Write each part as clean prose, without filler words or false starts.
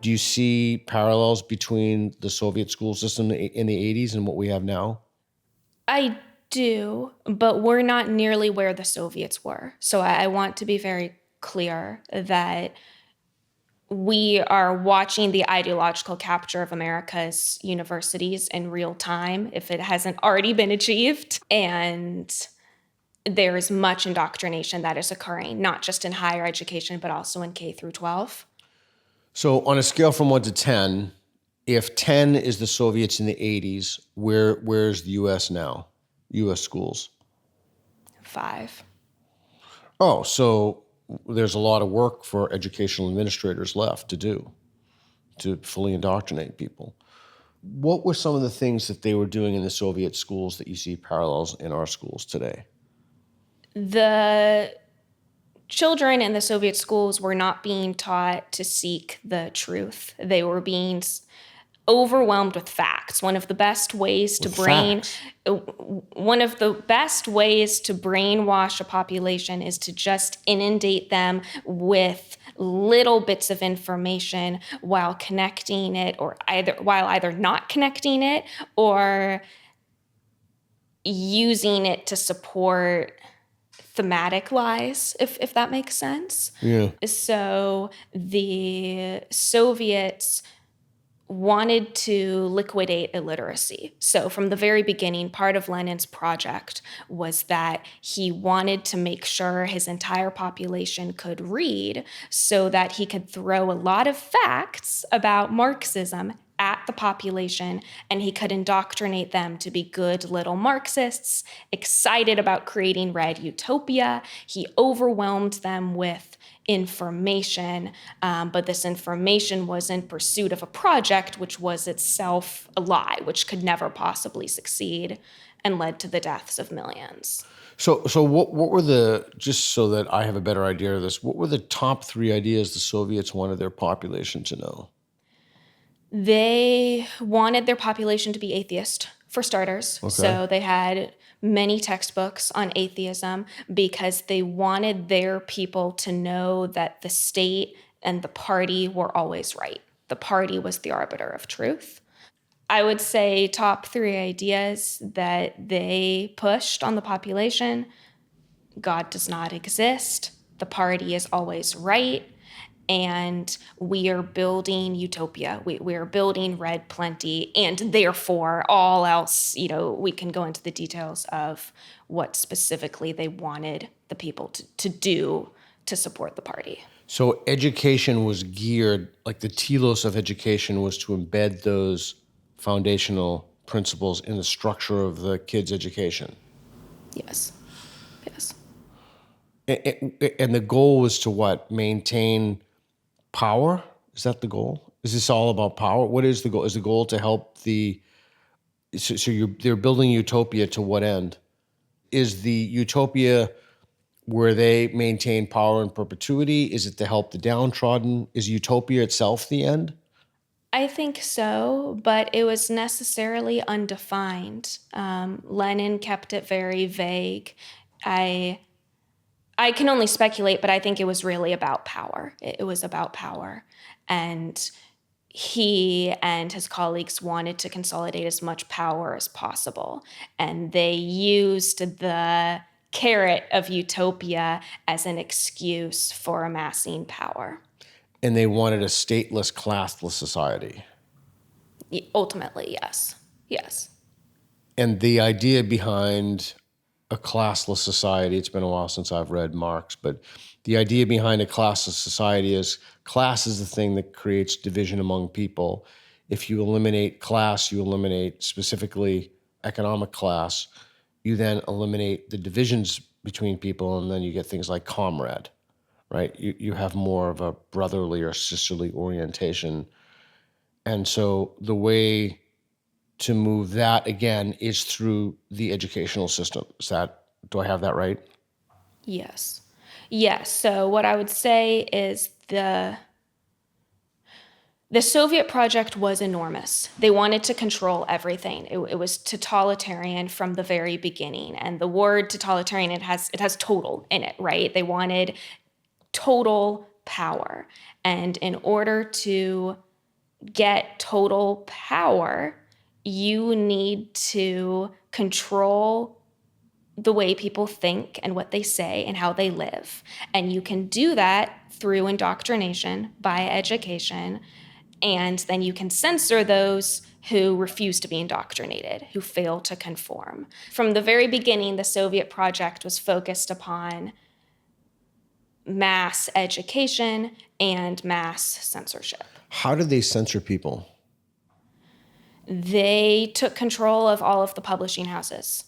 Do you see parallels between the Soviet school system in the 80s and what we have now? I do, but we're not nearly where the Soviets were. So I want to be very clear that we are watching the ideological capture of America's universities in real time, if it hasn't already been achieved. And there is much indoctrination that is occurring, not just in higher education, but also in K through 12. So on a scale from 1 to 10, if 10 is the Soviets in the 80s, where's the U.S. now? U.S. schools? 5. Oh, so there's a lot of work for educational administrators left to do to fully indoctrinate people. What were some of the things that they were doing in the Soviet schools that you see parallels in our schools today? The children in the Soviet schools were not being taught to seek the truth. They were being overwhelmed with facts. One of the best ways to brainwash a population is to just inundate them with little bits of information while connecting it, or either not connecting it or using it to support thematic lies, if that makes sense. Yeah. So the Soviets wanted to liquidate illiteracy. So from the very beginning, part of Lenin's project was that he wanted to make sure his entire population could read so that he could throw a lot of facts about Marxism at the population, and he could indoctrinate them to be good little Marxists, excited about creating Red Utopia. He overwhelmed them with information, but this information was in pursuit of a project which was itself a lie, which could never possibly succeed, and led to the deaths of millions. So what were the, just so that I have a better idea of this, what were the top 3 ideas the Soviets wanted their population to know? They wanted their population to be atheist, for starters. Okay. So they had many textbooks on atheism because they wanted their people to know that the state and the party were always right. The party was the arbiter of truth. I would say top 3 ideas that they pushed on the population: God does not exist, the party is always right, and we are building utopia. We are building red plenty, and therefore all else, we can go into the details of what specifically they wanted the people to do to support the party. So education was geared, like the telos of education was to embed those foundational principles in the structure of the kids' education. Yes. Yes. And the goal was to what? Maintain power? Is that the goal? Is this all about power? What is the goal? Is the goal to help they're building utopia to what end? Is the utopia where they maintain power in perpetuity? Is it to help the downtrodden? Is utopia itself the end? I think so, but it was necessarily undefined. Lenin kept it very vague. I can only speculate, but I think it was really about power. It was about power. And he and his colleagues wanted to consolidate as much power as possible. And they used the carrot of utopia as an excuse for amassing power. And they wanted a stateless, classless society. Ultimately, yes. Yes. And the idea behind a classless society, it's been a while since I've read Marx, but the idea behind a classless society is class is the thing that creates division among people. If you eliminate class, you eliminate specifically economic class, you then eliminate the divisions between people, and then you get things like comrade, right? You have more of a brotherly or sisterly orientation. And so the way to move that, again, is through the educational system. Do I have that right? Yes. Yes. So what I would say is the Soviet project was enormous. They wanted to control everything. It was totalitarian from the very beginning. And the word totalitarian, it has total in it, right? They wanted total power. And in order to get total power, you need to control the way people think and what they say and how they live. And you can do that through indoctrination, by education, and then you can censor those who refuse to be indoctrinated, who fail to conform. From the very beginning, the Soviet project was focused upon mass education and mass censorship. How do they censor people? They took control of all of the publishing houses,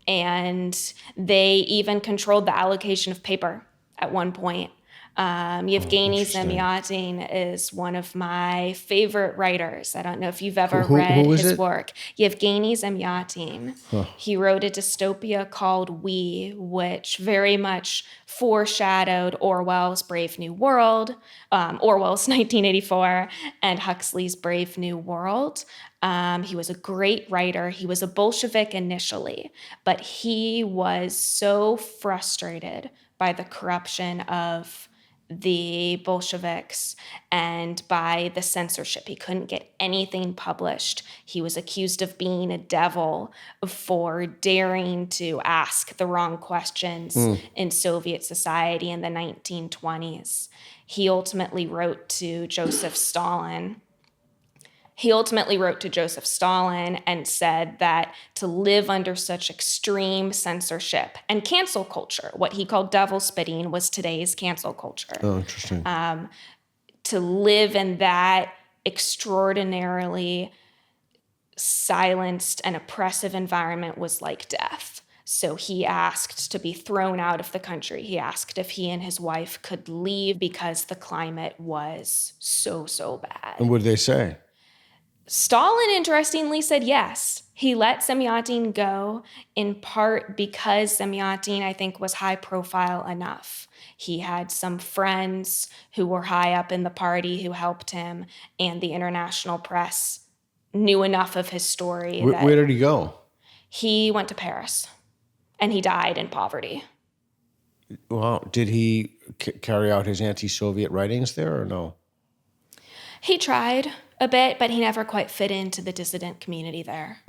and they even controlled the allocation of paper at one point. Yevgeny interesting. Semyatin is one of my favorite writers. I don't know if you've ever Who read is his it? work. Yevgeny Semyatin. He wrote a dystopia called We, which very much foreshadowed Orwell's Brave New World, Orwell's 1984, and Huxley's Brave New World. He was a great writer. He was a Bolshevik initially, but he was so frustrated by the corruption of the Bolsheviks and by the censorship. He couldn't get anything published. He was accused of being a devil for daring to ask the wrong questions in Soviet society in the 1920s. He ultimately wrote to Joseph Stalin and said that to live under such extreme censorship and cancel culture, what he called devil spitting was today's cancel culture. Oh, interesting. To live in that extraordinarily silenced and oppressive environment was like death. So he asked to be thrown out of the country. He asked if he and his wife could leave because the climate was so bad. And what did they say? Stalin, interestingly, said yes. He let Semyatin go in part because Semyatin, I think, was high profile enough. He had some friends who were high up in the party who helped him, and the international press knew enough of his story. Where did he go? He went to Paris, and he died in poverty. Wow. Did he carry out his anti-Soviet writings there or no? He tried a bit, but he never quite fit into the dissident community there.